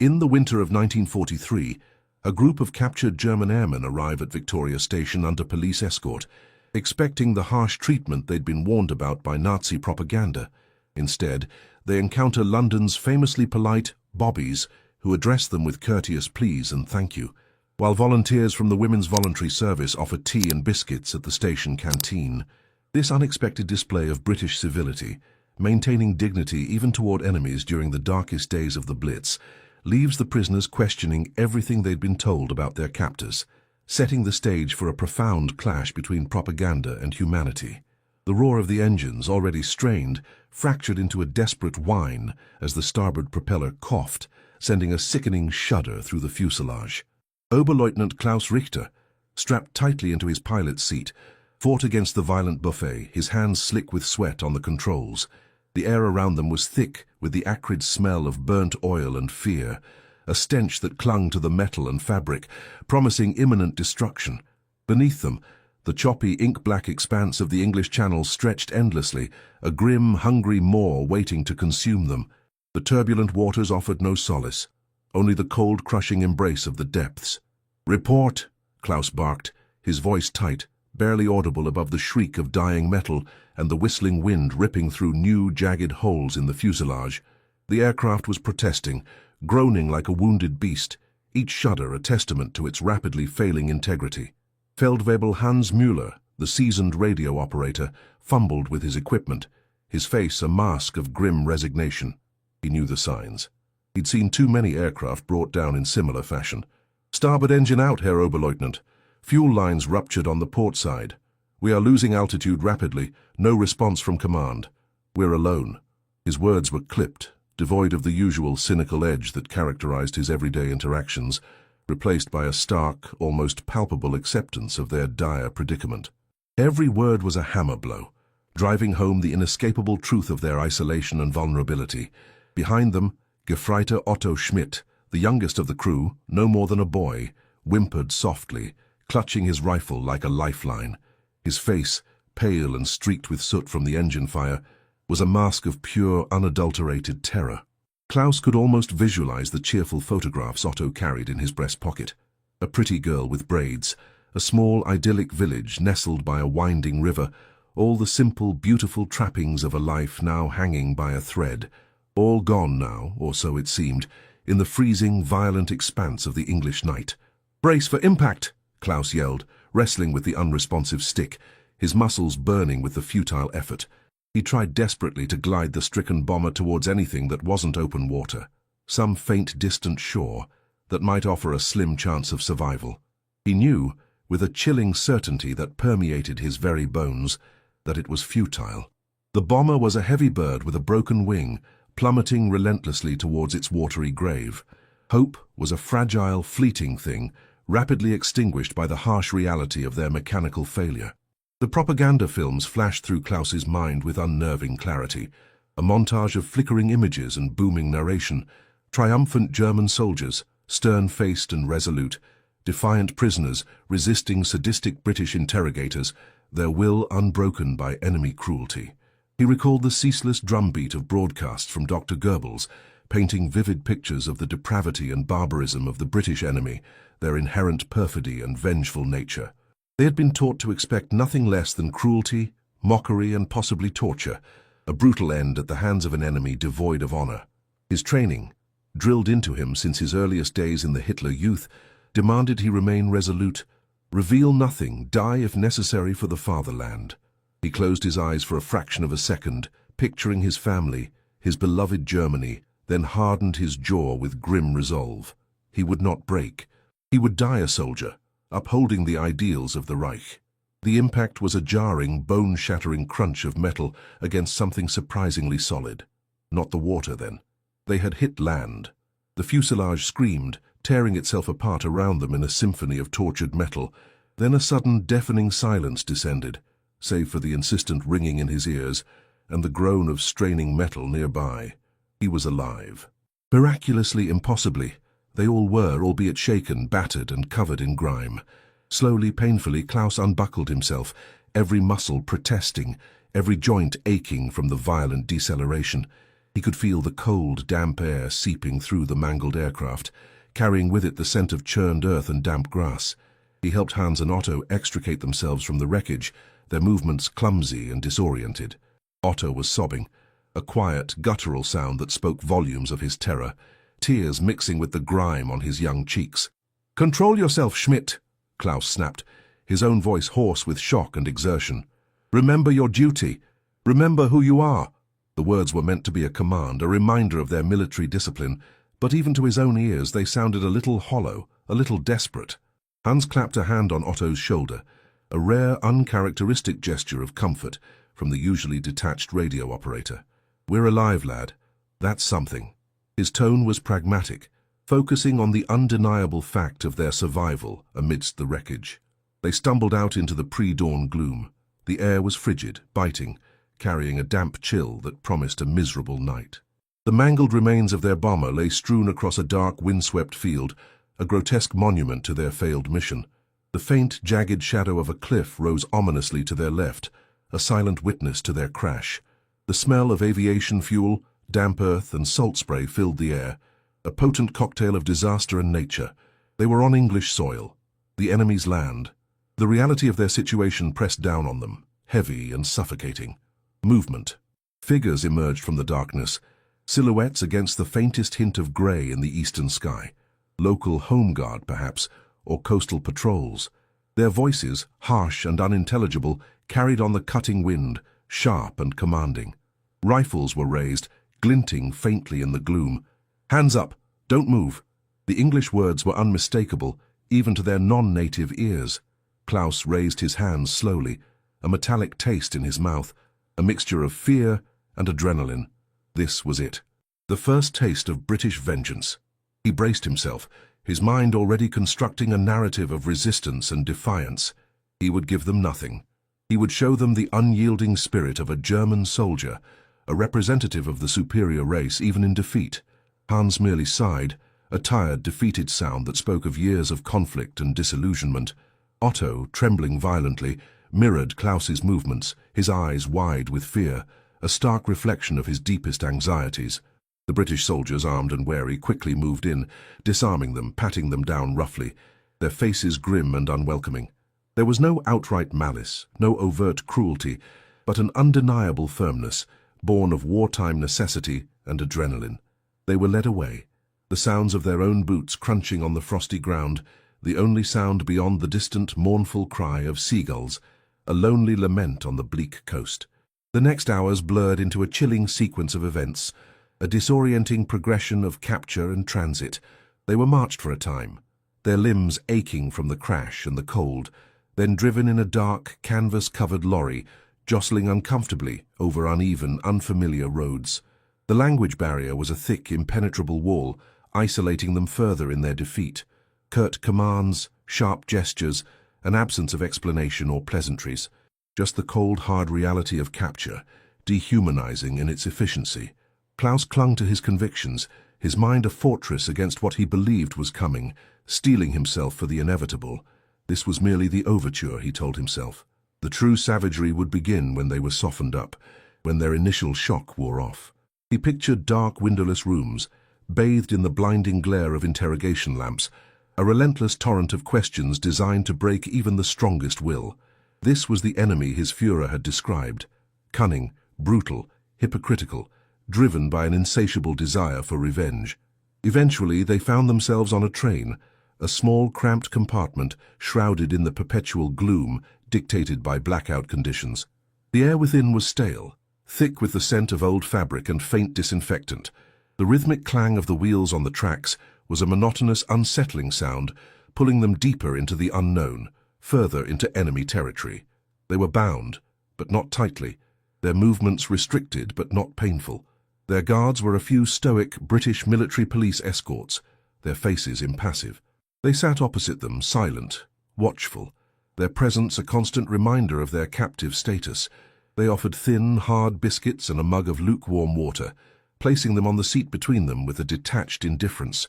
In the winter of 1943, a group of captured German airmen arrive at Victoria Station under police escort, expecting the harsh treatment they'd been warned about by Nazi propaganda. Instead, they encounter London's famously polite Bobbies, who address them with courteous please and thank you, while volunteers from the Women's Voluntary Service offer tea and biscuits at the station canteen. This unexpected display of British civility, maintaining dignity even toward enemies during the darkest days of the Blitz, leaves the prisoners questioning everything they'd been told about their captors, setting the stage for a profound clash between propaganda and humanity. The roar of the engines, already strained, fractured into a desperate whine as the starboard propeller coughed, sending a sickening shudder through the fuselage. Oberleutnant Klaus Richter, strapped tightly into his pilot's seat, fought against the violent buffet, his hands slick with sweat on the controls. The air around them was thick with the acrid smell of burnt oil and fear, a stench that clung to the metal and fabric, promising imminent destruction. Beneath them, the choppy, ink-black expanse of the English Channel stretched endlessly, a grim, hungry maw waiting to consume them. The turbulent waters offered no solace, only the cold, crushing embrace of the depths. "Report!" Klaus barked, his voice tight, barely audible above the shriek of dying metal and the whistling wind ripping through new, jagged holes in the fuselage. The aircraft was protesting, groaning like a wounded beast, each shudder a testament to its rapidly failing integrity. Feldwebel Hans Müller, the seasoned radio operator, fumbled with his equipment, his face a mask of grim resignation. He knew the signs. He'd seen too many aircraft brought down in similar fashion. "Starboard engine out, Herr Oberleutnant. Fuel lines ruptured on the port side. We are losing altitude rapidly. No response from command. We're alone." His words were clipped, devoid of the usual cynical edge that characterized his everyday interactions, replaced by a stark, almost palpable acceptance of their dire predicament. Every word was a hammer blow, driving home the inescapable truth of their isolation and vulnerability. Behind them, Gefreiter Otto Schmidt, the youngest of the crew, no more than a boy, whimpered softly, clutching his rifle like a lifeline. His face, pale and streaked with soot from the engine fire, was a mask of pure, unadulterated terror. Klaus could almost visualize the cheerful photographs Otto carried in his breast pocket. A pretty girl with braids, a small, idyllic village nestled by a winding river, all the simple, beautiful trappings of a life now hanging by a thread. All gone now, or so it seemed, in the freezing, violent expanse of the English night. "Brace for impact!" Klaus yelled, wrestling with the unresponsive stick, his muscles burning with the futile effort. He tried desperately to glide the stricken bomber towards anything that wasn't open water, some faint, distant shore that might offer a slim chance of survival. He knew, with a chilling certainty that permeated his very bones, that it was futile. The bomber was a heavy bird with a broken wing, plummeting relentlessly towards its watery grave. Hope was a fragile, fleeting thing, rapidly extinguished by the harsh reality of their mechanical failure. The propaganda films flashed through Klaus's mind with unnerving clarity, a montage of flickering images and booming narration, triumphant German soldiers, stern-faced and resolute, defiant prisoners resisting sadistic British interrogators, their will unbroken by enemy cruelty. He recalled the ceaseless drumbeat of broadcasts from Dr. Goebbels, painting vivid pictures of the depravity and barbarism of the British enemy, their inherent perfidy and vengeful nature. They had been taught to expect nothing less than cruelty, mockery, and possibly torture, a brutal end at the hands of an enemy devoid of honor. His training, drilled into him since his earliest days in the Hitler Youth, demanded he remain resolute, reveal nothing, die if necessary for the fatherland. He closed his eyes for a fraction of a second, picturing his family, his beloved Germany, then hardened his jaw with grim resolve. He would not break. He would die a soldier, upholding the ideals of the Reich. The impact was a jarring, bone-shattering crunch of metal against something surprisingly solid. Not the water, then. They had hit land. The fuselage screamed, tearing itself apart around them in a symphony of tortured metal. Then a sudden, deafening silence descended, save for the insistent ringing in his ears and the groan of straining metal nearby. He was alive. Miraculously, impossibly, they all were, albeit shaken, battered, and covered in grime. Slowly, painfully, Klaus unbuckled himself, every muscle protesting, every joint aching from the violent deceleration. He could feel the cold, damp air seeping through the mangled aircraft, carrying with it the scent of churned earth and damp grass. He helped Hans and Otto extricate themselves from the wreckage, their movements clumsy and disoriented. Otto was sobbing, a quiet, guttural sound that spoke volumes of his terror, tears mixing with the grime on his young cheeks. "Control yourself, Schmidt," Klaus snapped, his own voice hoarse with shock and exertion. "Remember your duty. Remember who you are." The words were meant to be a command, a reminder of their military discipline, but even to his own ears they sounded a little hollow, a little desperate. Hans clapped a hand on Otto's shoulder, a rare, uncharacteristic gesture of comfort from the usually detached radio operator. "We're alive, lad. That's something." His tone was pragmatic, focusing on the undeniable fact of their survival amidst the wreckage. They stumbled out into the pre-dawn gloom. The air was frigid, biting, carrying a damp chill that promised a miserable night. The mangled remains of their bomber lay strewn across a dark, windswept field, a grotesque monument to their failed mission. The faint, jagged shadow of a cliff rose ominously to their left, a silent witness to their crash. The smell of aviation fuel, damp earth, and salt spray filled the air, a potent cocktail of disaster and nature. They were on English soil, the enemy's land. The reality of their situation pressed down on them, heavy and suffocating. Movement. Figures emerged from the darkness, silhouettes against the faintest hint of grey in the eastern sky. Local home guard, perhaps, or coastal patrols. Their voices, harsh and unintelligible, carried on the cutting wind, sharp and commanding. Rifles were raised, glinting faintly in the gloom. "Hands up! Don't move!" The English words were unmistakable, even to their non-native ears. Klaus raised his hands slowly, a metallic taste in his mouth, a mixture of fear and adrenaline. This was it. The first taste of British vengeance. He braced himself, his mind already constructing a narrative of resistance and defiance. He would give them nothing. He would show them the unyielding spirit of a German soldier, a representative of the superior race even in defeat. Hans merely sighed, a tired, defeated sound that spoke of years of conflict and disillusionment. Otto, trembling violently, mirrored Klaus's movements, his eyes wide with fear, a stark reflection of his deepest anxieties. The British soldiers, armed and wary, quickly moved in, disarming them, patting them down roughly, their faces grim and unwelcoming. There was no outright malice, no overt cruelty, but an undeniable firmness, born of wartime necessity and adrenaline. They were led away, the sounds of their own boots crunching on the frosty ground, the only sound beyond the distant, mournful cry of seagulls, a lonely lament on the bleak coast. The next hours blurred into a chilling sequence of events, a disorienting progression of capture and transit. They were marched for a time, their limbs aching from the crash and the cold, then driven in a dark, canvas-covered lorry, jostling uncomfortably over uneven, unfamiliar roads. The language barrier was a thick, impenetrable wall, isolating them further in their defeat. Curt commands, sharp gestures, an absence of explanation or pleasantries. Just the cold, hard reality of capture, dehumanizing in its efficiency. Klaus clung to his convictions, his mind a fortress against what he believed was coming, steeling himself for the inevitable. This was merely the overture, he told himself. The true savagery would begin when they were softened up, when their initial shock wore off. He pictured dark, windowless rooms, bathed in the blinding glare of interrogation lamps, a relentless torrent of questions designed to break even the strongest will. This was the enemy his Führer had described. Cunning, brutal, hypocritical, driven by an insatiable desire for revenge. Eventually, they found themselves on a train, a small, cramped compartment shrouded in the perpetual gloom dictated by blackout conditions. The air within was stale, thick with the scent of old fabric and faint disinfectant. The rhythmic clang of the wheels on the tracks was a monotonous, unsettling sound, pulling them deeper into the unknown, further into enemy territory. They were bound, but not tightly, their movements restricted but not painful. Their guards were a few stoic British military police escorts, their faces impassive. They sat opposite them, silent, watchful, their presence a constant reminder of their captive status. They offered thin, hard biscuits and a mug of lukewarm water, placing them on the seat between them with a detached indifference.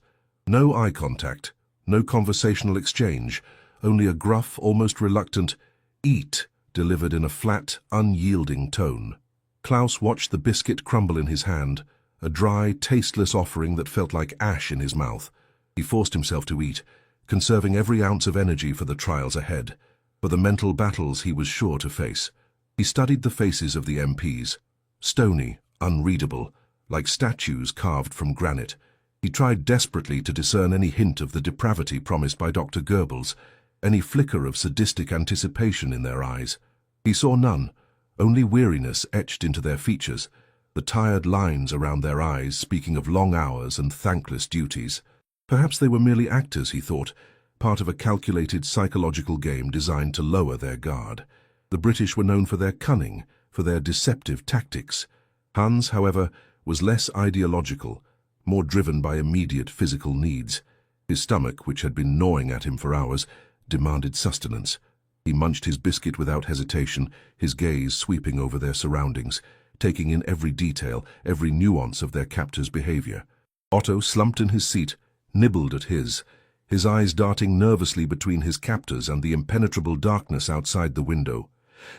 No eye contact, no conversational exchange, only a gruff, almost reluctant "eat" delivered in a flat, unyielding tone. Klaus watched the biscuit crumble in his hand, a dry, tasteless offering that felt like ash in his mouth. He forced himself to eat, conserving every ounce of energy for the trials ahead, for the mental battles he was sure to face. He studied the faces of the MPs, stony, unreadable, like statues carved from granite. He tried desperately to discern any hint of the depravity promised by Dr. Goebbels, any flicker of sadistic anticipation in their eyes. He saw none, only weariness etched into their features, the tired lines around their eyes speaking of long hours and thankless duties. Perhaps they were merely actors, he thought, part of a calculated psychological game designed to lower their guard. The British were known for their cunning, for their deceptive tactics. Hans, however, was less ideological, more driven by immediate physical needs. His stomach, which had been gnawing at him for hours, demanded sustenance. He munched his biscuit without hesitation, his gaze sweeping over their surroundings, taking in every detail, every nuance of their captor's behavior. Otto, slumped in his seat, nibbled at his eyes darting nervously between his captors and the impenetrable darkness outside the window,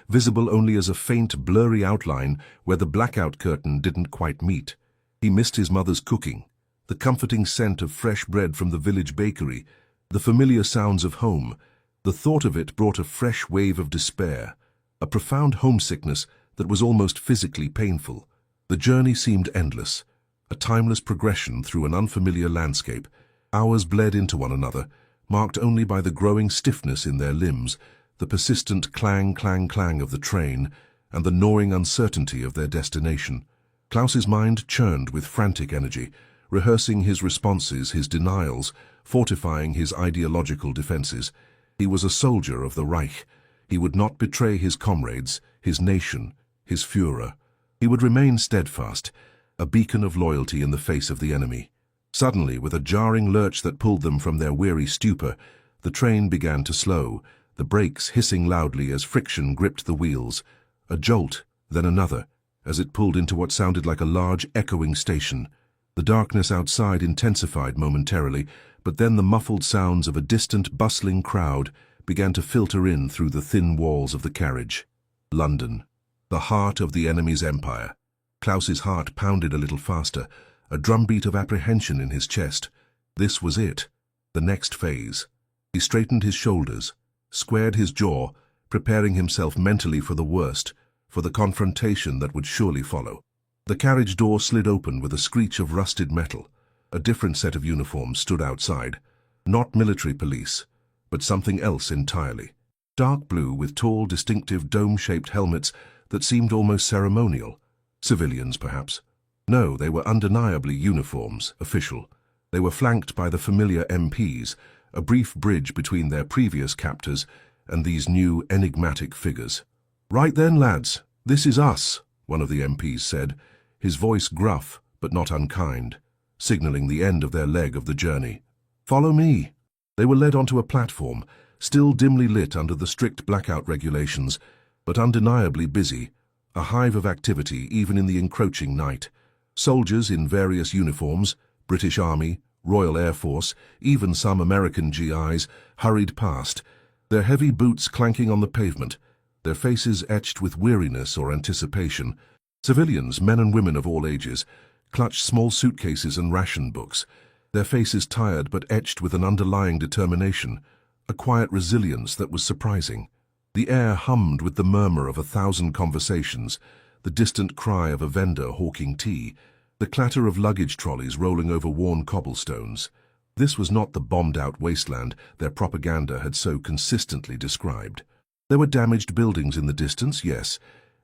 visible only as a faint, blurry outline where the blackout curtain didn't quite meet. He missed his mother's cooking, the comforting scent of fresh bread from the village bakery, the familiar sounds of home. The thought of it brought a fresh wave of despair, a profound homesickness that was almost physically painful. The journey seemed endless, a timeless progression through an unfamiliar landscape. Hours bled into one another, marked only by the growing stiffness in their limbs, the persistent clang, clang, clang of the train, and the gnawing uncertainty of their destination. Klaus's mind churned with frantic energy, rehearsing his responses, his denials, fortifying his ideological defenses. He was a soldier of the Reich. He would not betray his comrades, his nation, his Führer. He would remain steadfast, a beacon of loyalty in the face of the enemy. Suddenly, with a jarring lurch that pulled them from their weary stupor, the train began to slow, the brakes hissing loudly as friction gripped the wheels. A jolt, then another, as it pulled into what sounded like a large, echoing station. The darkness outside intensified momentarily, but then the muffled sounds of a distant, bustling crowd began to filter in through the thin walls of the carriage. London, the heart of the enemy's empire. Klaus's heart pounded a little faster, a drumbeat of apprehension in his chest. This was it, the next phase. He straightened his shoulders, squared his jaw, preparing himself mentally for the worst, for the confrontation that would surely follow. The carriage door slid open with a screech of rusted metal. A different set of uniforms stood outside. Not military police, but something else entirely. Dark blue with tall, distinctive dome-shaped helmets that seemed almost ceremonial. Civilians, perhaps. No, they were undeniably uniforms, official. They were flanked by the familiar MPs, a brief bridge between their previous captors and these new, enigmatic figures. "Right then, lads, this is us," one of the MPs said, his voice gruff but not unkind, signaling the end of their leg of the journey. "Follow me." They were led onto a platform, still dimly lit under the strict blackout regulations, but undeniably busy, a hive of activity even in the encroaching night. Soldiers in various uniforms, British Army, Royal Air Force, even some American GIs, hurried past, their heavy boots clanking on the pavement, their faces etched with weariness or anticipation. Civilians, men and women of all ages, clutched small suitcases and ration books, their faces tired but etched with an underlying determination, a quiet resilience that was surprising. The air hummed with the murmur of 1,000 conversations, the distant cry of a vendor hawking tea, the clatter of luggage trolleys rolling over worn cobblestones. This was not the bombed-out wasteland their propaganda had so consistently described. There were damaged buildings in the distance, yes,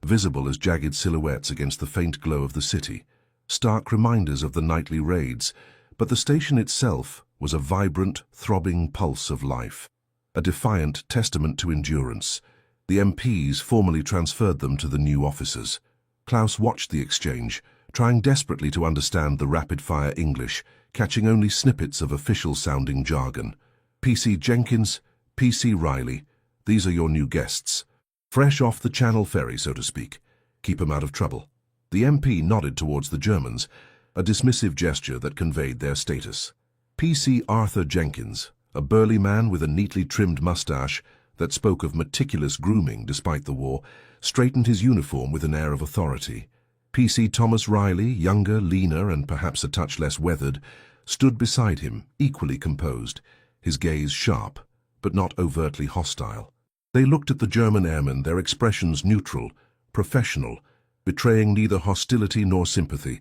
visible as jagged silhouettes against the faint glow of the city, stark reminders of the nightly raids, but the station itself was a vibrant, throbbing pulse of life, a defiant testament to endurance. The MPs formally transferred them to the new officers. Klaus watched the exchange, trying desperately to understand the rapid-fire English, catching only snippets of official-sounding jargon. "PC Jenkins, PC Riley, these are your new guests. Fresh off the Channel ferry, so to speak. Keep 'em out of trouble." The MP nodded towards the Germans, a dismissive gesture that conveyed their status. PC Arthur Jenkins, a burly man with a neatly trimmed mustache that spoke of meticulous grooming despite the war, straightened his uniform with an air of authority. PC Thomas Riley, younger, leaner, and perhaps a touch less weathered, stood beside him, equally composed, his gaze sharp, but not overtly hostile. They looked at the German airmen, their expressions neutral, professional, betraying neither hostility nor sympathy,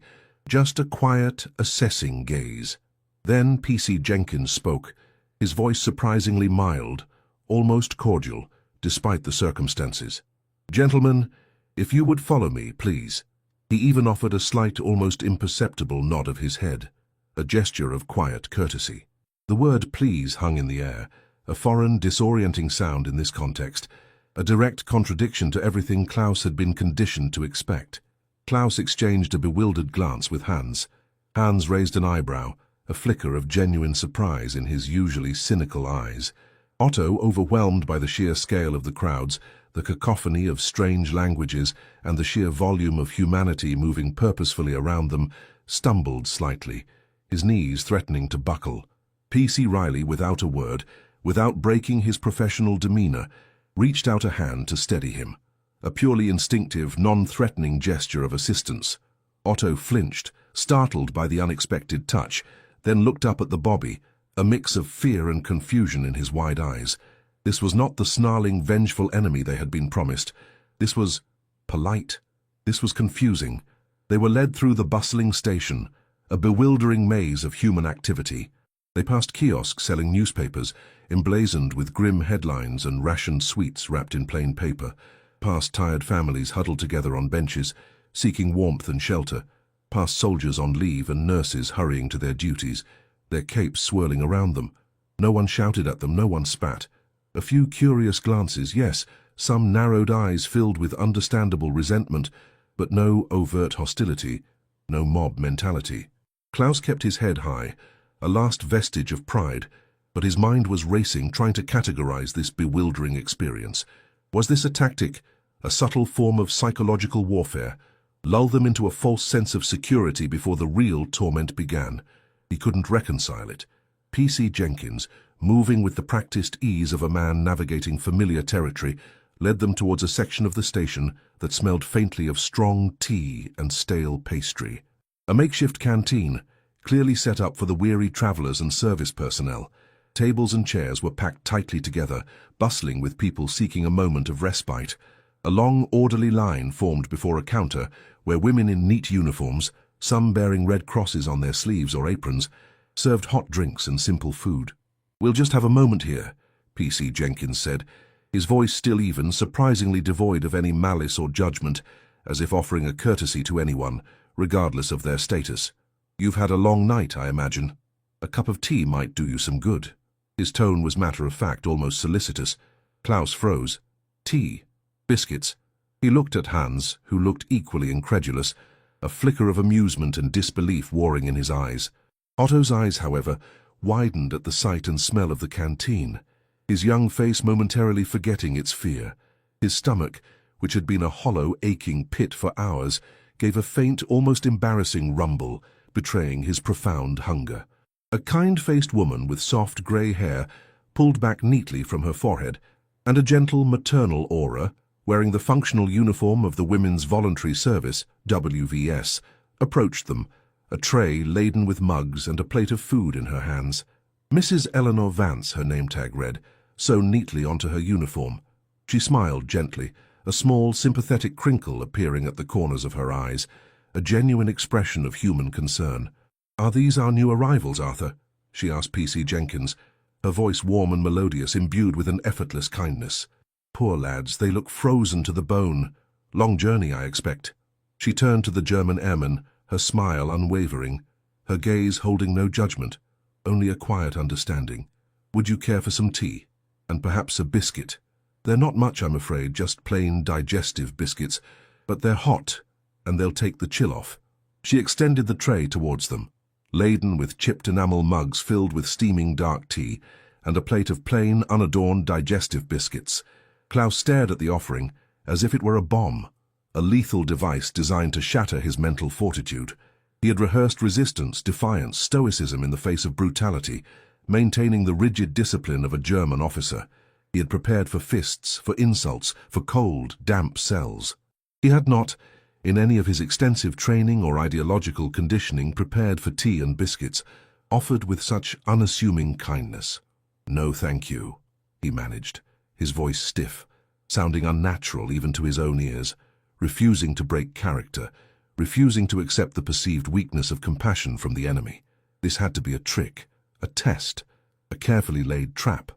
just a quiet, assessing gaze. Then PC Jenkins spoke, his voice surprisingly mild, almost cordial, despite the circumstances. "Gentlemen, if you would follow me, please." He even offered a slight, almost imperceptible nod of his head, a gesture of quiet courtesy. The word please hung in the air, a foreign, disorienting sound in this context, a direct contradiction to everything Klaus had been conditioned to expect. Klaus exchanged a bewildered glance with Hans. Hans raised an eyebrow, a flicker of genuine surprise in his usually cynical eyes. Otto, overwhelmed by the sheer scale of the crowds, the cacophony of strange languages, and the sheer volume of humanity moving purposefully around them, stumbled slightly, his knees threatening to buckle. PC Riley, without a word, without breaking his professional demeanor, reached out a hand to steady him, a purely instinctive, non-threatening gesture of assistance. Otto flinched, startled by the unexpected touch, then looked up at the Bobby, a mix of fear and confusion in his wide eyes. This was not the snarling, vengeful enemy they had been promised. This was polite. This was confusing. They were led through the bustling station, a bewildering maze of human activity. They passed kiosks selling newspapers, emblazoned with grim headlines and rationed sweets wrapped in plain paper, past tired families huddled together on benches, seeking warmth and shelter, past soldiers on leave and nurses hurrying to their duties, their capes swirling around them. No one shouted at them, no one spat. A few curious glances, yes, some narrowed eyes filled with understandable resentment, but no overt hostility, no mob mentality. Klaus kept his head high, a last vestige of pride, but his mind was racing, trying to categorize this bewildering experience. Was this a tactic, a subtle form of psychological warfare? Lull them into a false sense of security before the real torment began? He couldn't reconcile it. PC Jenkins, moving with the practiced ease of a man navigating familiar territory, led them towards a section of the station that smelled faintly of strong tea and stale pastry. A makeshift canteen, clearly set up for the weary travelers and service personnel. Tables and chairs were packed tightly together, bustling with people seeking a moment of respite. A long, orderly line formed before a counter where women in neat uniforms, some bearing red crosses on their sleeves or aprons, served hot drinks and simple food. "We'll just have a moment here," PC Jenkins said, his voice still even, surprisingly devoid of any malice or judgment, as if offering a courtesy to anyone, regardless of their status. "You've had a long night, I imagine. A cup of tea might do you some good." His tone was matter-of-fact, almost solicitous. Klaus froze. "Tea? Biscuits?" He looked at Hans, who looked equally incredulous, a flicker of amusement and disbelief warring in his eyes. Otto's eyes, however, widened at the sight and smell of the canteen, his young face momentarily forgetting its fear. His stomach, which had been a hollow, aching pit for hours, gave a faint, almost embarrassing rumble, betraying his profound hunger. A kind-faced woman with soft grey hair pulled back neatly from her forehead, and a gentle maternal aura, wearing the functional uniform of the Women's Voluntary Service, WVS, approached them, a tray laden with mugs and a plate of food in her hands. Mrs. Eleanor Vance, her name tag read, sewn neatly onto her uniform. She smiled gently, a small, sympathetic crinkle appearing at the corners of her eyes, a genuine expression of human concern. "Are these our new arrivals, Arthur?" she asked PC Jenkins, her voice warm and melodious, imbued with an effortless kindness. "Poor lads, they look frozen to the bone. Long journey, I expect." She turned to the German airman, her smile unwavering, her gaze holding no judgment, only a quiet understanding. "Would you care for some tea? And perhaps a biscuit? They're not much, I'm afraid, just plain digestive biscuits, but they're hot, and they'll take the chill off." She extended the tray towards them, laden with chipped enamel mugs filled with steaming dark tea, and a plate of plain, unadorned digestive biscuits. Klaus stared at the offering as if it were a bomb, a lethal device designed to shatter his mental fortitude. He had rehearsed resistance, defiance, stoicism in the face of brutality, maintaining the rigid discipline of a German officer. He had prepared for fists, for insults, for cold, damp cells. He had not, in any of his extensive training or ideological conditioning prepared for tea and biscuits, offered with such unassuming kindness. "No, thank you," he managed, his voice stiff, sounding unnatural even to his own ears, refusing to break character, refusing to accept the perceived weakness of compassion from the enemy. This had to be a trick, a test, a carefully laid trap.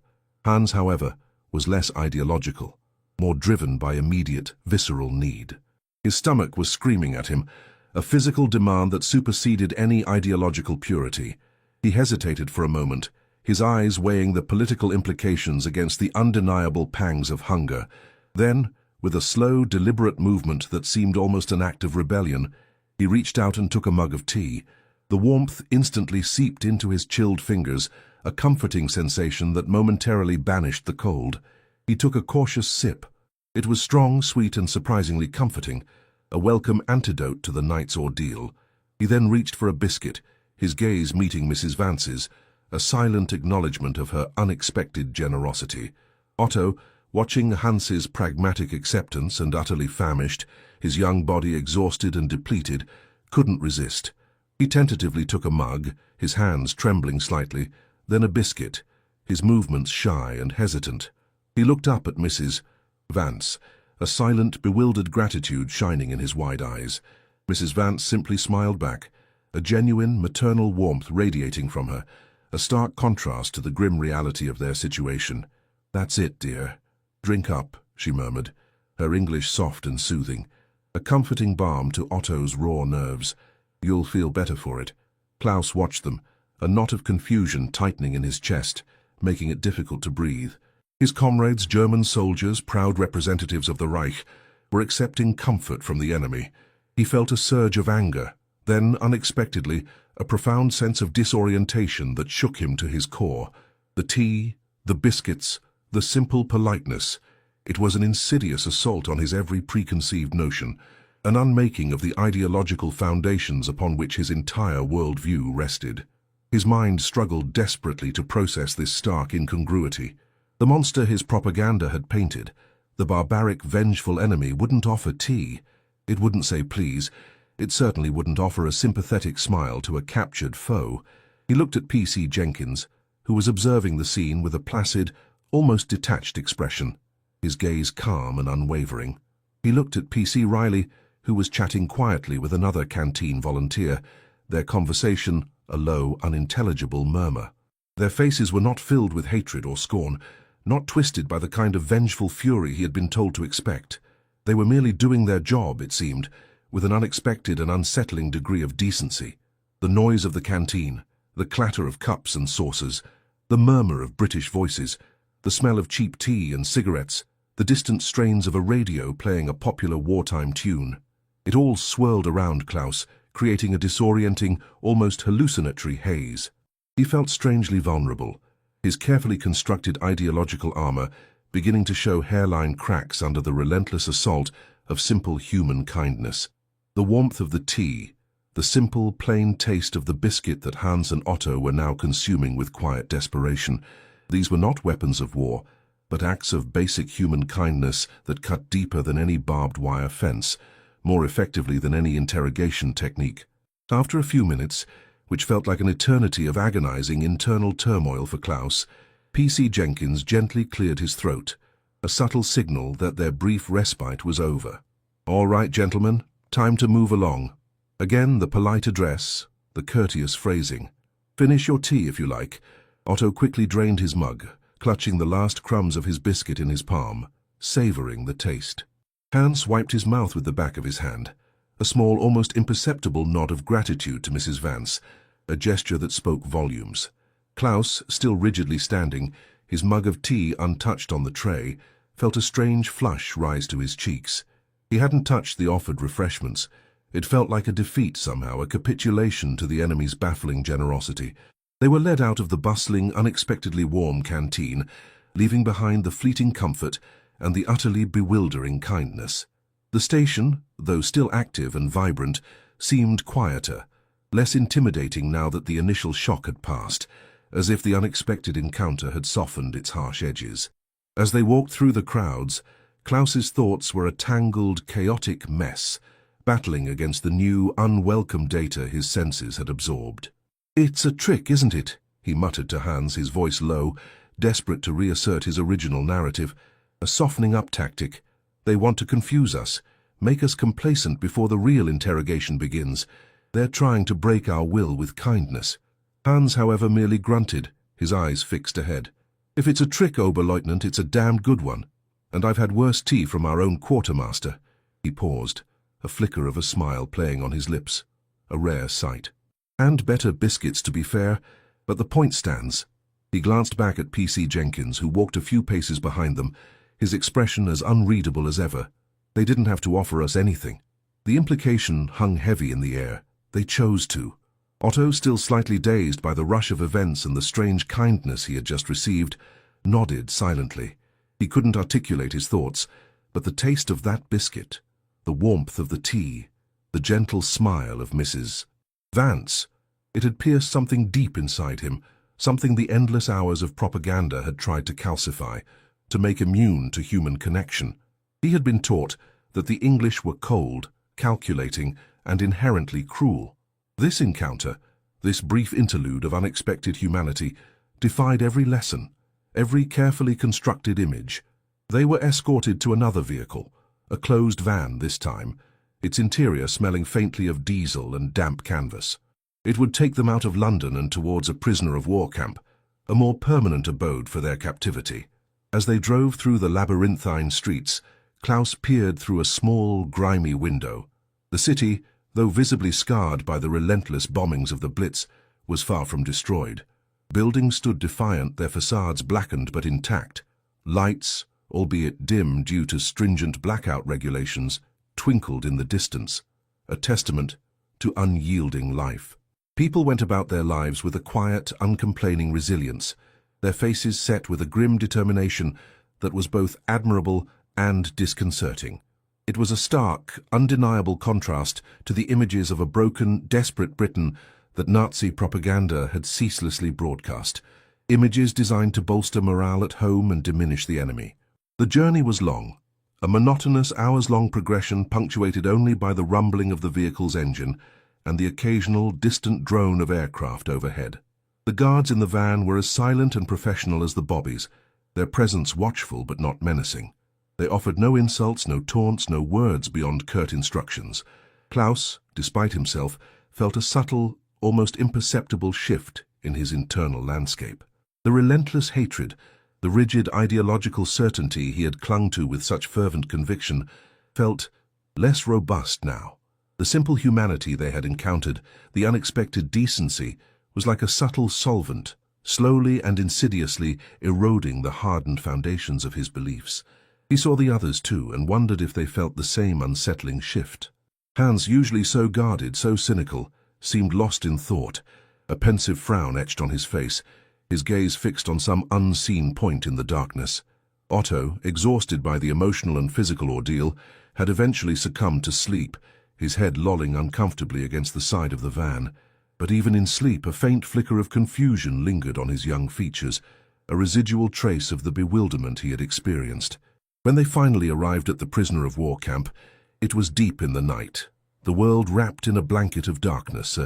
Hans, however, was less ideological, more driven by immediate, visceral need. His stomach was screaming at him, a physical demand that superseded any ideological purity. He hesitated for a moment, his eyes weighing the political implications against the undeniable pangs of hunger. Then, with a slow, deliberate movement that seemed almost an act of rebellion, he reached out and took a mug of tea. The warmth instantly seeped into his chilled fingers, a comforting sensation that momentarily banished the cold. He took a cautious sip. It was strong, sweet, and surprisingly comforting, a welcome antidote to the night's ordeal. He then reached for a biscuit, his gaze meeting Mrs. Vance's, a silent acknowledgement of her unexpected generosity. Otto, watching Hans's pragmatic acceptance and utterly famished, his young body exhausted and depleted, couldn't resist. He tentatively took a mug, his hands trembling slightly, then a biscuit, his movements shy and hesitant. He looked up at Mrs. Vance, a silent, bewildered gratitude shining in his wide eyes. Mrs. Vance simply smiled back, a genuine, maternal warmth radiating from her, a stark contrast to the grim reality of their situation. "That's it, dear. Drink up," she murmured, her English soft and soothing, a comforting balm to Otto's raw nerves. "You'll feel better for it." Klaus watched them, a knot of confusion tightening in his chest, making it difficult to breathe. His comrades, German soldiers, proud representatives of the Reich, were accepting comfort from the enemy. He felt a surge of anger, then, unexpectedly, a profound sense of disorientation that shook him to his core. The tea, the biscuits, the simple politeness. It was an insidious assault on his every preconceived notion, an unmaking of the ideological foundations upon which his entire worldview rested. His mind struggled desperately to process this stark incongruity. The monster his propaganda had painted, the barbaric, vengeful enemy, wouldn't offer tea. It wouldn't say please. It certainly wouldn't offer a sympathetic smile to a captured foe. He looked at P.C. Jenkins, who was observing the scene with a placid, almost detached expression, his gaze calm and unwavering. He looked at P.C. Riley, who was chatting quietly with another canteen volunteer, their conversation a low, unintelligible murmur. Their faces were not filled with hatred or scorn, not twisted by the kind of vengeful fury he had been told to expect. They were merely doing their job, it seemed, with an unexpected and unsettling degree of decency. The noise of the canteen, the clatter of cups and saucers, the murmur of British voices, the smell of cheap tea and cigarettes, the distant strains of a radio playing a popular wartime tune. It all swirled around Klaus, creating a disorienting, almost hallucinatory haze. He felt strangely vulnerable, his carefully constructed ideological armor beginning to show hairline cracks under the relentless assault of simple human kindness. The warmth of the tea, the simple, plain taste of the biscuit that Hans and Otto were now consuming with quiet desperation. These were not weapons of war, but acts of basic human kindness that cut deeper than any barbed wire fence, more effectively than any interrogation technique. After a few minutes, which felt like an eternity of agonizing internal turmoil for Klaus, P.C. Jenkins gently cleared his throat, a subtle signal that their brief respite was over. "All right, gentlemen, time to move along." Again the polite address, the courteous phrasing. "Finish your tea if you like." Otto quickly drained his mug, clutching the last crumbs of his biscuit in his palm, savoring the taste. Hans wiped his mouth with the back of his hand, a small, almost imperceptible nod of gratitude to Mrs. Vance, a gesture that spoke volumes. Klaus, still rigidly standing, his mug of tea untouched on the tray, felt a strange flush rise to his cheeks. He hadn't touched the offered refreshments. It felt like a defeat somehow, a capitulation to the enemy's baffling generosity. They were led out of the bustling, unexpectedly warm canteen, leaving behind the fleeting comfort and the utterly bewildering kindness. The station, though still active and vibrant, seemed quieter, less intimidating now that the initial shock had passed, as if the unexpected encounter had softened its harsh edges. As they walked through the crowds, Klaus's thoughts were a tangled, chaotic mess, battling against the new, unwelcome data his senses had absorbed. "It's a trick, isn't it?" he muttered to Hans, his voice low, desperate to reassert his original narrative. "A softening-up tactic. They want to confuse us, make us complacent before the real interrogation begins. They're trying to break our will with kindness." Hans, however, merely grunted, his eyes fixed ahead. "If it's a trick, Oberleutnant, it's a damned good one. And I've had worse tea from our own quartermaster." He paused, a flicker of a smile playing on his lips. A rare sight. "And better biscuits, to be fair, but the point stands." He glanced back at P.C. Jenkins, who walked a few paces behind them, his expression as unreadable as ever. They didn't have to offer us anything. The implication hung heavy in the air. They chose to. Otto, still slightly dazed by the rush of events and the strange kindness he had just received, nodded silently. He couldn't articulate his thoughts, but the taste of that biscuit, the warmth of the tea, the gentle smile of Mrs. Vance, it had pierced something deep inside him, something the endless hours of propaganda had tried to calcify, to make immune to human connection. He had been taught that the English were cold, calculating, and inherently cruel. This encounter, this brief interlude of unexpected humanity, defied every lesson, every carefully constructed image. They were escorted to another vehicle, a closed van this time, its interior smelling faintly of diesel and damp canvas. It would take them out of London and towards a prisoner of war camp, a more permanent abode for their captivity. As they drove through the labyrinthine streets, Klaus peered through a small, grimy window. The city, though visibly scarred by the relentless bombings of the Blitz, was far from destroyed. Buildings stood defiant, their facades blackened but intact. Lights, albeit dim due to stringent blackout regulations, twinkled in the distance, a testament to unyielding life. People went about their lives with a quiet, uncomplaining resilience, their faces set with a grim determination that was both admirable and disconcerting. It was a stark, undeniable contrast to the images of a broken, desperate Britain that Nazi propaganda had ceaselessly broadcast, images designed to bolster morale at home and diminish the enemy. The journey was long, a monotonous hours-long progression punctuated only by the rumbling of the vehicle's engine and the occasional distant drone of aircraft overhead. The guards in the van were as silent and professional as the Bobbies, their presence watchful but not menacing. They offered no insults, no taunts, no words beyond curt instructions. Klaus, despite himself, felt a subtle, almost imperceptible shift in his internal landscape. The relentless hatred, the rigid ideological certainty he had clung to with such fervent conviction, felt less robust now. The simple humanity they had encountered, the unexpected decency, was like a subtle solvent, slowly and insidiously eroding the hardened foundations of his beliefs. He saw the others too, and wondered if they felt the same unsettling shift. Hans, usually so guarded, so cynical, seemed lost in thought, a pensive frown etched on his face, his gaze fixed on some unseen point in the darkness. Otto, exhausted by the emotional and physical ordeal, had eventually succumbed to sleep, his head lolling uncomfortably against the side of the van. But even in sleep, a faint flicker of confusion lingered on his young features, a residual trace of the bewilderment he had experienced. When they finally arrived at the prisoner of war camp, it was deep in the night, the world wrapped in a blanket of darkness.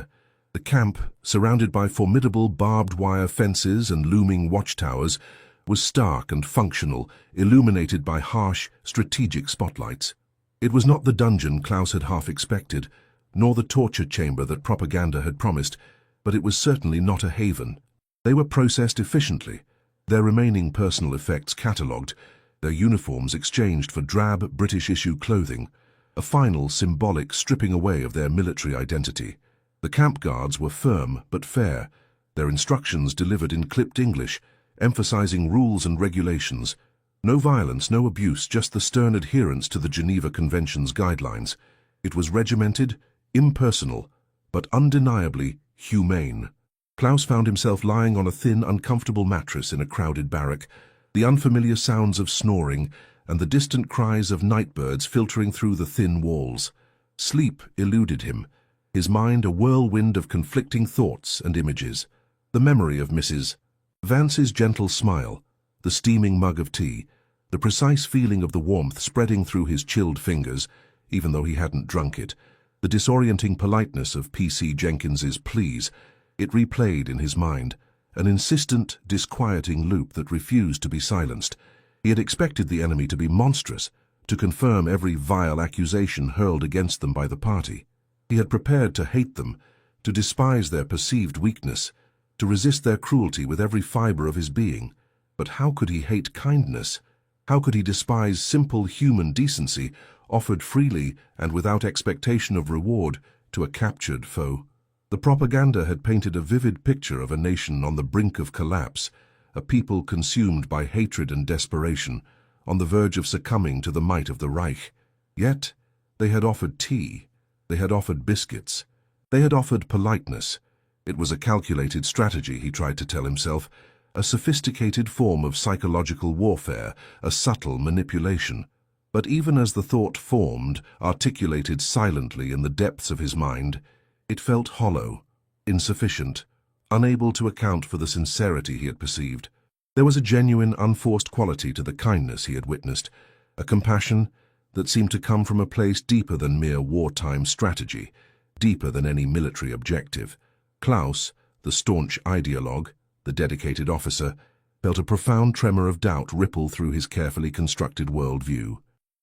The camp, surrounded by formidable barbed wire fences and looming watchtowers, was stark and functional, illuminated by harsh, strategic spotlights. It was not the dungeon Klaus had half expected, nor the torture chamber that propaganda had promised, but it was certainly not a haven. They were processed efficiently, their remaining personal effects catalogued, their uniforms exchanged for drab British-issue clothing, a final symbolic stripping away of their military identity. The camp guards were firm but fair, their instructions delivered in clipped English, emphasizing rules and regulations. No violence, no abuse, just the stern adherence to the Geneva Convention's guidelines. It was regimented, impersonal, but undeniably humane. Klaus found himself lying on a thin, uncomfortable mattress in a crowded barrack, the unfamiliar sounds of snoring and the distant cries of nightbirds filtering through the thin walls. Sleep eluded him, his mind a whirlwind of conflicting thoughts and images. The memory of Mrs. Vance's gentle smile, the steaming mug of tea, the precise feeling of the warmth spreading through his chilled fingers, even though he hadn't drunk it. The disorienting politeness of P.C. Jenkins's pleas, it replayed in his mind, an insistent, disquieting loop that refused to be silenced. He had expected the enemy to be monstrous, to confirm every vile accusation hurled against them by the party. He had prepared to hate them, to despise their perceived weakness, to resist their cruelty with every fibre of his being. But how could he hate kindness? How could he despise simple human decency, offered freely and without expectation of reward to a captured foe? The propaganda had painted a vivid picture of a nation on the brink of collapse, a people consumed by hatred and desperation, on the verge of succumbing to the might of the Reich. Yet they had offered tea, they had offered biscuits, they had offered politeness. It was a calculated strategy, he tried to tell himself, a sophisticated form of psychological warfare, a subtle manipulation. But even as the thought formed, articulated silently in the depths of his mind, it felt hollow, insufficient, unable to account for the sincerity he had perceived. There was a genuine, unforced quality to the kindness he had witnessed, a compassion that seemed to come from a place deeper than mere wartime strategy, deeper than any military objective. Klaus, the staunch ideologue, the dedicated officer, felt a profound tremor of doubt ripple through his carefully constructed worldview.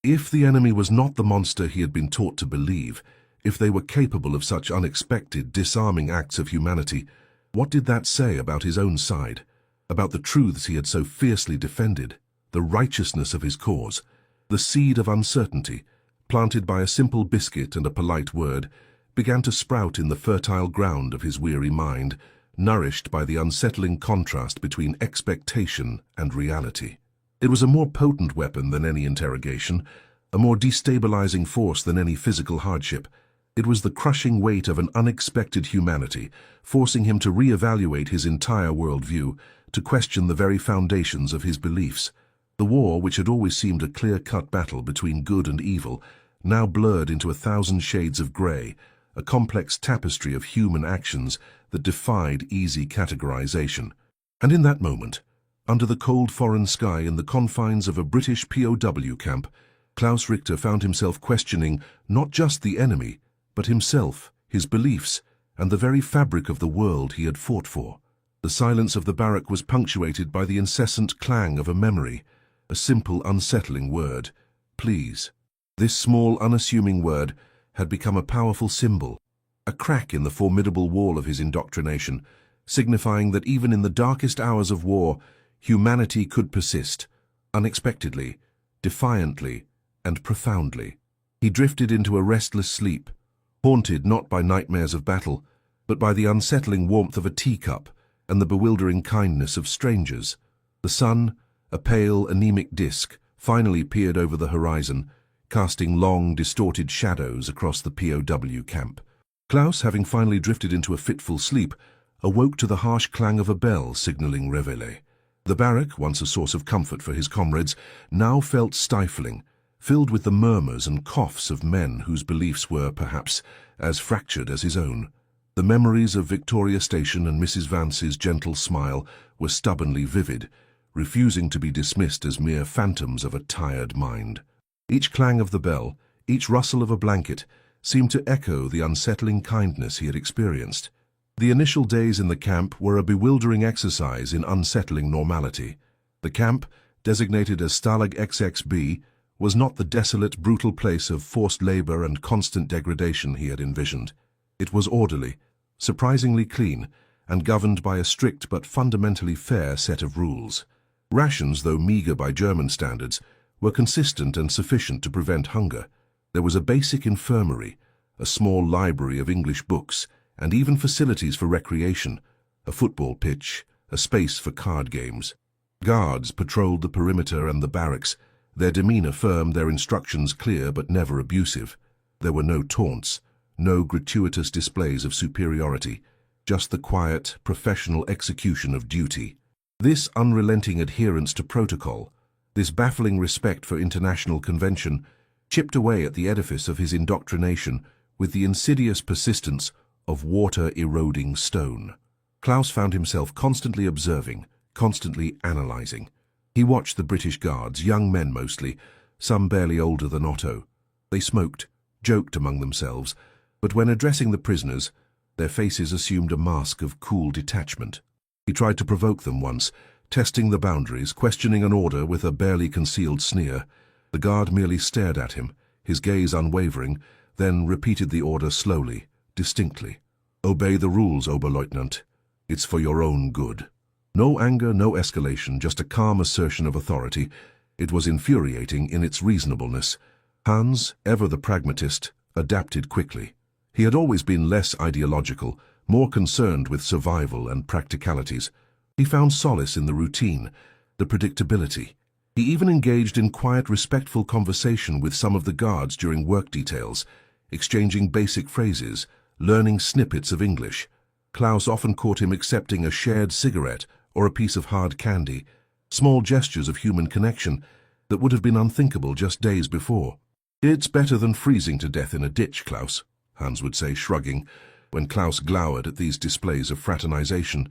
If the enemy was not the monster he had been taught to believe, if they were capable of such unexpected, disarming acts of humanity, what did that say about his own side, about the truths he had so fiercely defended, the righteousness of his cause? The seed of uncertainty, planted by a simple biscuit and a polite word, began to sprout in the fertile ground of his weary mind, nourished by the unsettling contrast between expectation and reality. It was a more potent weapon than any interrogation, a more destabilizing force than any physical hardship. It was the crushing weight of an unexpected humanity, forcing him to re-evaluate his entire worldview, to question the very foundations of his beliefs. The war, which had always seemed a clear-cut battle between good and evil, now blurred into 1,000 shades of grey, a complex tapestry of human actions that defied easy categorization. And in that moment, under the cold foreign sky in the confines of a British POW camp, Klaus Richter found himself questioning not just the enemy, but himself, his beliefs, and the very fabric of the world he had fought for. The silence of the barrack was punctuated by the incessant clang of a memory, a simple, unsettling word, please. This small, unassuming word had become a powerful symbol, a crack in the formidable wall of his indoctrination, signifying that even in the darkest hours of war, humanity could persist, unexpectedly, defiantly, and profoundly. He drifted into a restless sleep, haunted not by nightmares of battle, but by the unsettling warmth of a teacup and the bewildering kindness of strangers. The sun, a pale, anemic disk, finally peered over the horizon, casting long, distorted shadows across the POW camp. Klaus, having finally drifted into a fitful sleep, awoke to the harsh clang of a bell signaling réveillé. The barrack, once a source of comfort for his comrades, now felt stifling, filled with the murmurs and coughs of men whose beliefs were, perhaps, as fractured as his own. The memories of Victoria Station and Mrs. Vance's gentle smile were stubbornly vivid, refusing to be dismissed as mere phantoms of a tired mind. Each clang of the bell, each rustle of a blanket, seemed to echo the unsettling kindness he had experienced. The initial days in the camp were a bewildering exercise in unsettling normality. The camp, designated as Stalag XXB, was not the desolate, brutal place of forced labor and constant degradation he had envisioned. It was orderly, surprisingly clean, and governed by a strict but fundamentally fair set of rules. Rations, though meager by German standards, were consistent and sufficient to prevent hunger. There was a basic infirmary, a small library of English books, and even facilities for recreation, a football pitch, a space for card games. Guards patrolled the perimeter and the barracks, their demeanor firm, their instructions clear but never abusive. There were no taunts, no gratuitous displays of superiority, just the quiet, professional execution of duty. This unrelenting adherence to protocol, this baffling respect for international convention, chipped away at the edifice of his indoctrination with the insidious persistence of water-eroding stone. Klaus found himself constantly observing, constantly analyzing. He watched the British guards, young men mostly, some barely older than Otto. They smoked, joked among themselves, but when addressing the prisoners, their faces assumed a mask of cool detachment. He tried to provoke them once, testing the boundaries, questioning an order with a barely concealed sneer. The guard merely stared at him, his gaze unwavering, then repeated the order slowly, distinctly. "Obey the rules, Oberleutnant. It's for your own good." No anger, no escalation, just a calm assertion of authority. It was infuriating in its reasonableness. Hans, ever the pragmatist, adapted quickly. He had always been less ideological, more concerned with survival and practicalities. He found solace in the routine, the predictability. He even engaged in quiet, respectful conversation with some of the guards during work details, exchanging basic phrases, learning snippets of English. Klaus often caught him accepting a shared cigarette or a piece of hard candy, small gestures of human connection that would have been unthinkable just days before. "It's better than freezing to death in a ditch, Klaus," Hans would say, shrugging, when Klaus glowered at these displays of fraternization.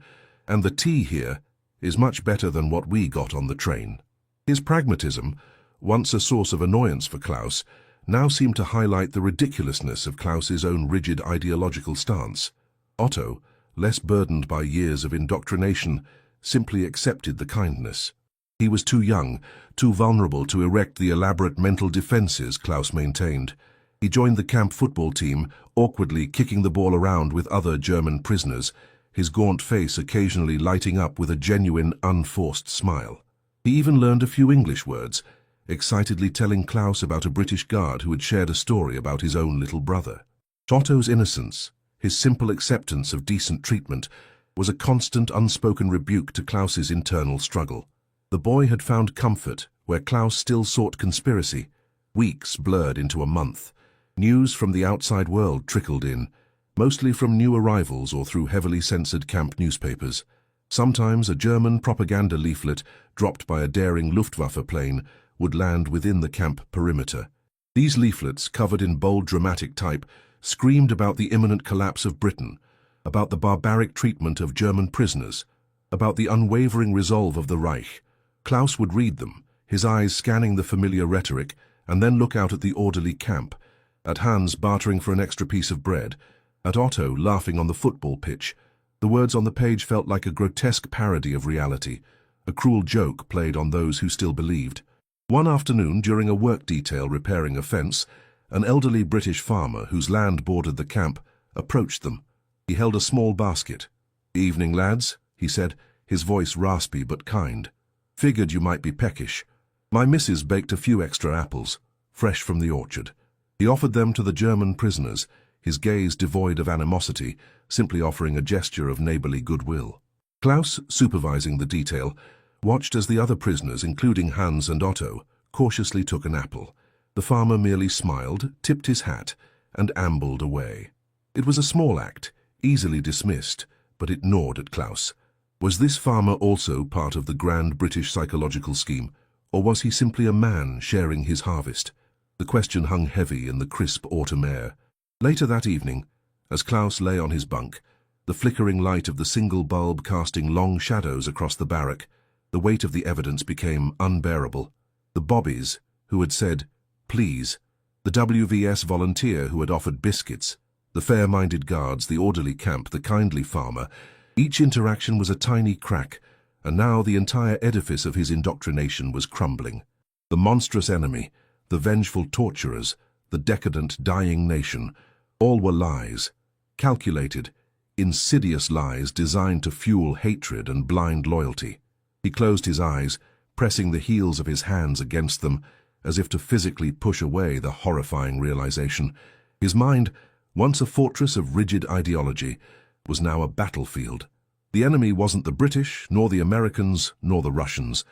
"And the tea here is much better than what we got on the train." His pragmatism, once a source of annoyance for Klaus, now seemed to highlight the ridiculousness of Klaus's own rigid ideological stance. Otto, less burdened by years of indoctrination, simply accepted the kindness. He was too young, too vulnerable to erect the elaborate mental defenses Klaus maintained. He joined the camp football team, awkwardly kicking the ball around with other German prisoners, his gaunt face occasionally lighting up with a genuine, unforced smile. He even learned a few English words, excitedly telling Klaus about a British guard who had shared a story about his own little brother. Otto's innocence, his simple acceptance of decent treatment, was a constant unspoken rebuke to Klaus's internal struggle. The boy had found comfort where Klaus still sought conspiracy. Weeks blurred into a month. News from the outside world trickled in, mostly from new arrivals or through heavily censored camp newspapers. Sometimes a German propaganda leaflet dropped by a daring Luftwaffe plane would land within the camp perimeter. These leaflets, covered in bold dramatic type, screamed about the imminent collapse of Britain, about the barbaric treatment of German prisoners, about the unwavering resolve of the Reich. Klaus would read them, his eyes scanning the familiar rhetoric, and then look out at the orderly camp, at Hans bartering for an extra piece of bread, at Otto laughing on the football pitch. The words on the page felt like a grotesque parody of reality, a cruel joke played on those who still believed. One afternoon, during a work detail repairing a fence, an elderly British farmer whose land bordered the camp approached them. He held a small basket. "Evening, lads," he said, his voice raspy but kind. "Figured you might be peckish. My missus baked a few extra apples, fresh from the orchard." He offered them to the German prisoners, his gaze devoid of animosity, simply offering a gesture of neighborly goodwill. Klaus, supervising the detail, watched as the other prisoners, including Hans and Otto, cautiously took an apple. The farmer merely smiled, tipped his hat, and ambled away. It was a small act, easily dismissed, but it gnawed at Klaus. Was this farmer also part of the grand British psychological scheme, or was he simply a man sharing his harvest? The question hung heavy in the crisp autumn air. Later that evening, as Klaus lay on his bunk, the flickering light of the single bulb casting long shadows across the barrack, the weight of the evidence became unbearable. The Bobbies, who had said, "Please," the WVS volunteer who had offered biscuits, the fair-minded guards, the orderly camp, the kindly farmer, each interaction was a tiny crack, and now the entire edifice of his indoctrination was crumbling. The monstrous enemy, the vengeful torturers, the decadent, dying nation, all were lies, calculated, insidious lies designed to fuel hatred and blind loyalty. He closed his eyes, pressing the heels of his hands against them, as if to physically push away the horrifying realization. His mind, once a fortress of rigid ideology, was now a battlefield. The enemy wasn't the British, nor the Americans, nor the Russians.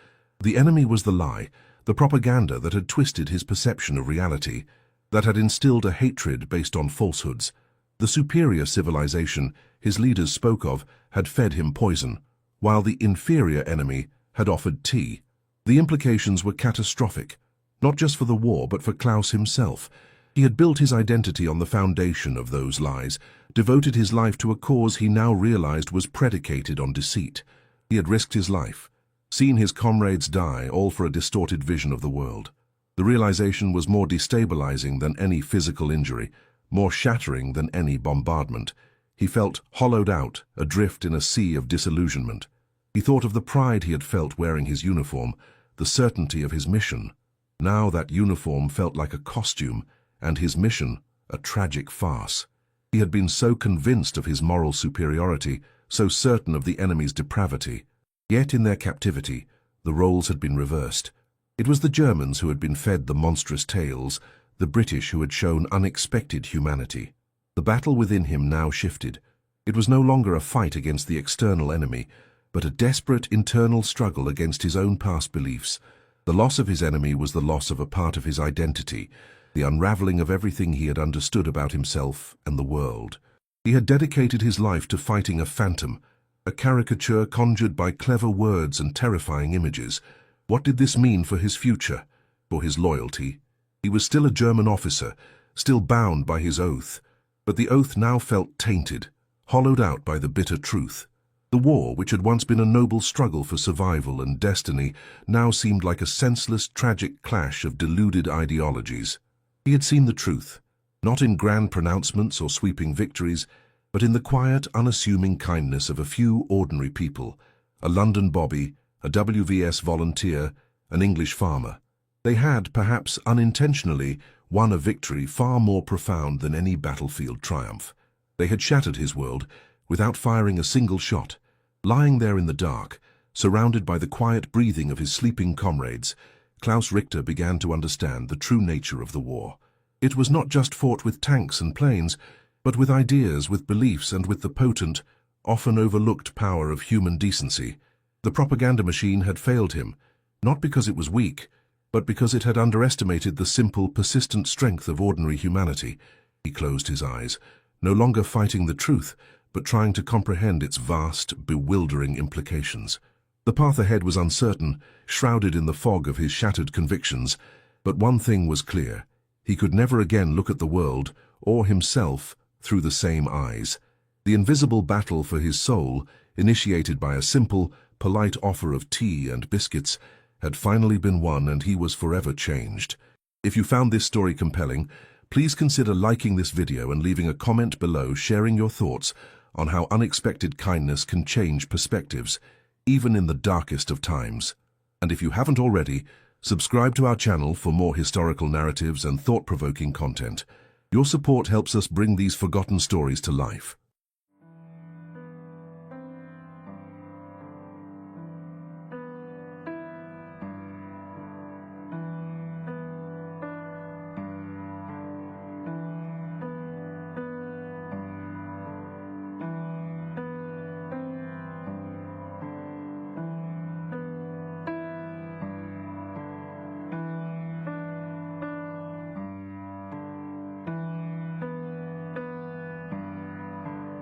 The enemy was the lie, the propaganda that had twisted his perception of reality, that had instilled a hatred based on falsehoods. The superior civilization his leaders spoke of had fed him poison, while the inferior enemy had offered tea. The implications were catastrophic, not just for the war but for Klaus himself. He had built his identity on the foundation of those lies, devoted his life to a cause he now realized was predicated on deceit. He had risked his life, seen his comrades die, all for a distorted vision of the world. The realization was more destabilizing than any physical injury, more shattering than any bombardment. He felt hollowed out, adrift in a sea of disillusionment. He thought of the pride he had felt wearing his uniform, the certainty of his mission. Now that uniform felt like a costume, and his mission a tragic farce. He had been so convinced of his moral superiority, so certain of the enemy's depravity. Yet in their captivity, the roles had been reversed. It was the Germans who had been fed the monstrous tales, the British who had shown unexpected humanity. The battle within him now shifted. It was no longer a fight against the external enemy, but a desperate internal struggle against his own past beliefs. The loss of his enemy was the loss of a part of his identity, the unraveling of everything he had understood about himself and the world. He had dedicated his life to fighting a phantom, a caricature conjured by clever words and terrifying images. What did this mean for his future, for his loyalty? He was still a German officer, still bound by his oath, but the oath now felt tainted, hollowed out by the bitter truth. The war, which had once been a noble struggle for survival and destiny, now seemed like a senseless, tragic clash of deluded ideologies. He had seen the truth, not in grand pronouncements or sweeping victories, but in the quiet, unassuming kindness of a few ordinary people, a London bobby, a WVS volunteer, an English farmer. They had, perhaps unintentionally, won a victory far more profound than any battlefield triumph. They had shattered his world without firing a single shot. Lying there in the dark, surrounded by the quiet breathing of his sleeping comrades, Klaus Richter began to understand the true nature of the war. It was not just fought with tanks and planes, but with ideas, with beliefs, and with the potent, often overlooked power of human decency. The propaganda machine had failed him, not because it was weak, but because it had underestimated the simple, persistent strength of ordinary humanity. He closed his eyes, no longer fighting the truth, but trying to comprehend its vast, bewildering implications. The path ahead was uncertain, shrouded in the fog of his shattered convictions, but one thing was clear. He could never again look at the world, or himself, through the same eyes. The invisible battle for his soul, initiated by a simple, polite offer of tea and biscuits, had finally been won, and he was forever changed. If you found this story compelling, please consider liking this video and leaving a comment below sharing your thoughts on how unexpected kindness can change perspectives, even in the darkest of times. And if you haven't already, subscribe to our channel for more historical narratives and thought-provoking content. Your support helps us bring these forgotten stories to life.